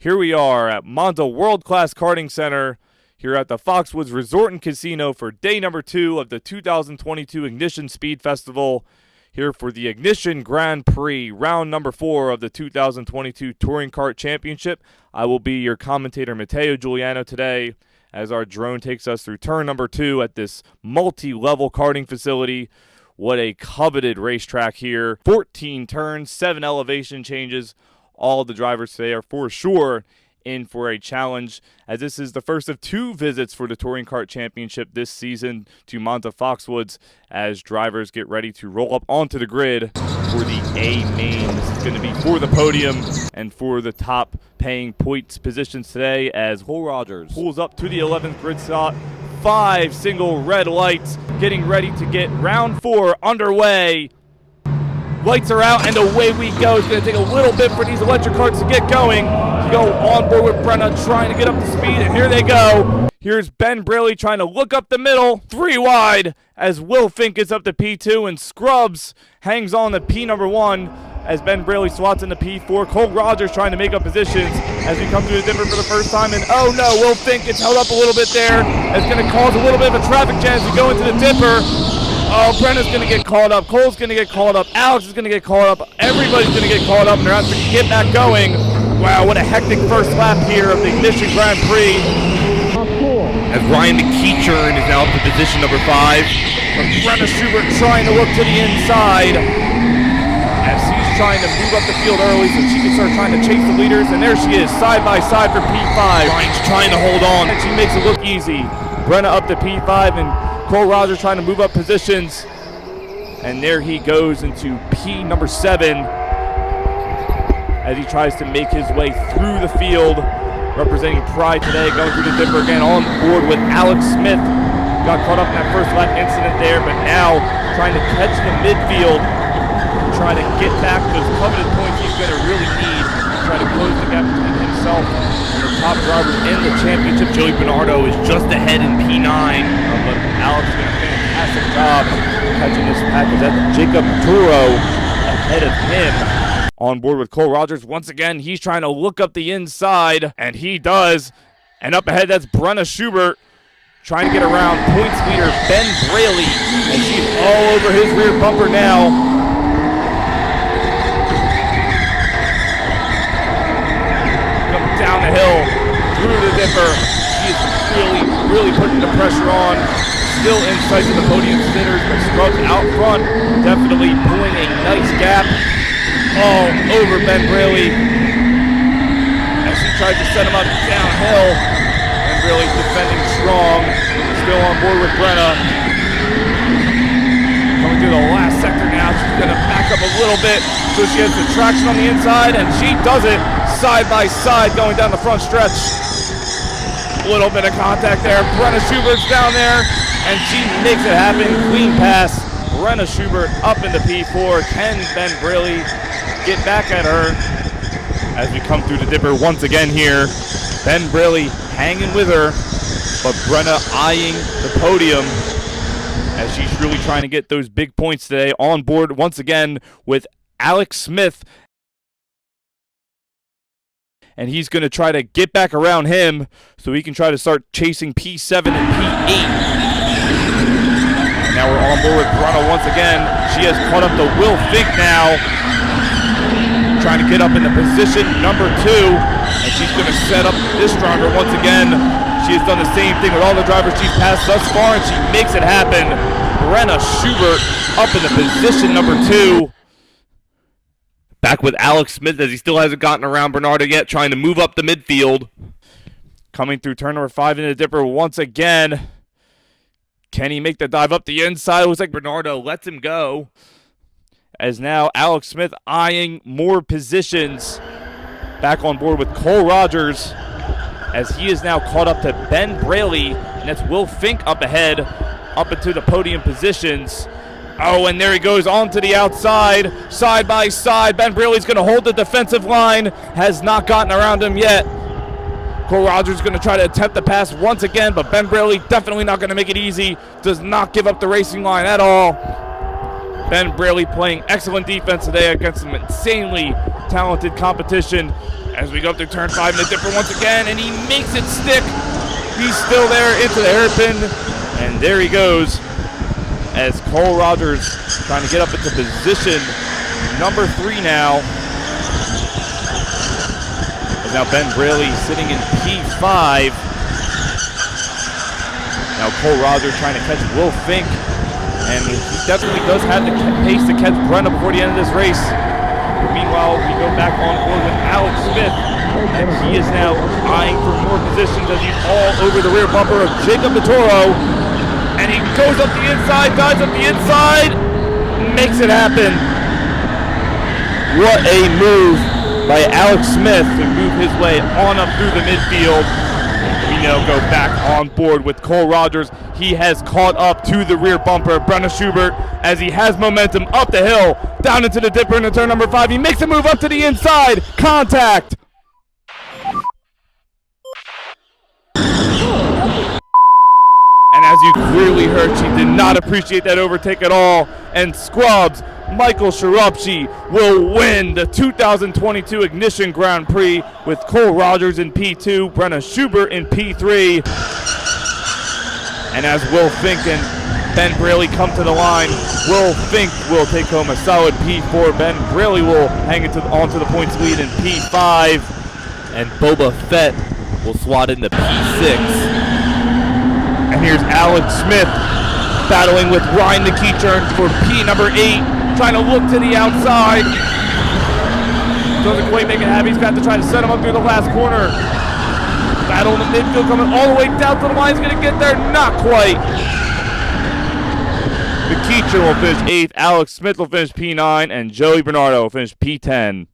Here we are at Monza World Class Karting Center here at the Foxwoods Resort and Casino for day number 2 of the 2022 Ignition Speed Festival. Here for the Ignition Grand Prix, round number 4 of the 2022 Touring Kart Championship. I will be your commentator, Matteo Giuliano, today as our drone takes us through turn number 2 at this multi-level karting facility. What a coveted racetrack here. 14 turns, 7 elevation changes. All the drivers today are for sure in for a challenge, as this is the first of 2 visits for the Touring Kart Championship this season to Monza Foxwoods, as drivers get ready to roll up onto the grid for the A main. This is going to be for the podium and for the top paying points positions today, as Cole Rogers pulls up to the 11th grid slot. 5 single red lights, getting ready to get round 4 underway. Lights are out and away we go. It's going to take a little bit for these electric karts to get going. Go on board with Brenna, trying to get up to speed, and here they go. Here's Ben Braley trying to look up the middle, 3 wide, as Will Fink gets up to P2, and Scrubs hangs on to P number 1 as Ben Braley swats into P4. Cole Rogers trying to make up positions as we come through the dipper for the first time, and oh no, Will Fink gets held up a little bit there. It's going to cause a little bit of a traffic jam as we go into the dipper. Oh, Brenna's going to get caught up. Cole's going to get caught up. Alex is going to get caught up. Everybody's going to get caught up, and they're going to get back going. Wow, what a hectic first lap here of the Ignition Grand Prix. As Ryan McKeechern is now up to position number 5. Brenna Schubert trying to look to the inside as he's trying to move up the field early so she can start trying to chase the leaders. And there she is, side by side for P5. Ryan's trying to hold on, and she makes it look easy. Brenna up to P5, and Cole Rogers trying to move up positions, and there he goes into P number 7 as he tries to make his way through the field, representing Pride today, going through the dipper again, on board with Alex Smith. Got caught up in that first lap incident there, but now trying to catch the midfield, trying to get back those coveted points he's going to really need, try to close the gap between himself and the top drivers in the championship. Joey Bernardo is just ahead in P9, but Alex is doing a fantastic job catching this package. That's Jacob Turo ahead of him. On board with Cole Rogers once again, he's trying to look up the inside, and he does. And up ahead, that's Brenna Schubert trying to get around points leader Ben Braley, and she's all over his rear bumper now. Comes down the hill through the dipper. She's really putting the pressure on. Still in sight of the podium sitters, but Scrubs out front, definitely pulling a nice gap all over Ben Braley as he tries to set him up downhill. Ben Braley defending strong, still on board with Brenna. Coming through the last sector now, she's going to back up a little bit so she has the traction on the inside, and she does it side by side going down the front stretch. A little bit of contact there. Brenna Schubert's down there, and she makes it happen. Clean pass. Brenna Schubert up into P4. Can Ben Braley get back at her as we come through the dipper once again here? Ben Braley hanging with her, but Brenna eyeing the podium as she's really trying to get those big points today. On board once again with Alex Smith, and he's going to try to get back around him so he can try to start chasing P7 and P8. And now we're on board with Brenna once again. She has caught up to Will Fink now, trying to get up into position number 2, and she's going to set up this driver once again. She has done the same thing with all the drivers she's passed thus far, and she makes it happen. Brenna Schubert up into position number 2. Back with Alex Smith as he still hasn't gotten around Bernardo yet, trying to move up the midfield. Coming through turn number 5 in the dipper once again. Can he make the dive up the inside? It looks like Bernardo lets him go, as now Alex Smith eyeing more positions. Back on board with Cole Rogers as he is now caught up to Ben Braley, and that's Will Fink up ahead, up into the podium positions. Oh, and there he goes onto the outside, side by side. Ben Braley's going to hold the defensive line, has not gotten around him yet. Cole Rogers is going to try to attempt the pass once again, but Ben Braley definitely not going to make it easy. Does not give up the racing line at all. Ben Braley playing excellent defense today against some insanely talented competition. As we go up to turn 5 in the dipper once again, and he makes it stick. He's still there into the hairpin, and there he goes. As Cole Rogers trying to get up into position number 3 now. And now Ben Braley sitting in P5. Now Cole Rogers trying to catch Will Fink. And he definitely does have the pace to catch Brenna before the end of this race. Meanwhile, we go back on board with Alex Smith. And he is now eyeing for more positions as he's all over the rear bumper of Jacob Matoro. And he goes up the inside, dives up the inside, makes it happen. What a move by Alex Smith to move his way on up through the midfield. We now go back on board with Cole Rogers. He has caught up to the rear bumper of Brenna Schubert as he has momentum up the hill, down into the dipper into turn number 5. He makes a move up to the inside. Contact. And as you clearly heard, she did not appreciate that overtake at all. And Scrubs, Michael Sharupchi, will win the 2022 Ignition Grand Prix with Cole Rogers in P2, Brenna Schubert in P3. And as Will Fink and Ben Braley come to the line, Will Fink will take home a solid P4. Ben Braley will hang it onto the points lead in P5. And Boba Fett will swat into P6. And here's Alex Smith battling with Ryan McKeechern for P number 8, trying to look to the outside. Doesn't quite make it happen. He's got to try to set him up through the last corner. Battle in the midfield coming all the way down to the line. He's going to get there. Not quite. McKeechern will finish 8th. Alex Smith will finish P9. And Joey Bernardo will finish P10.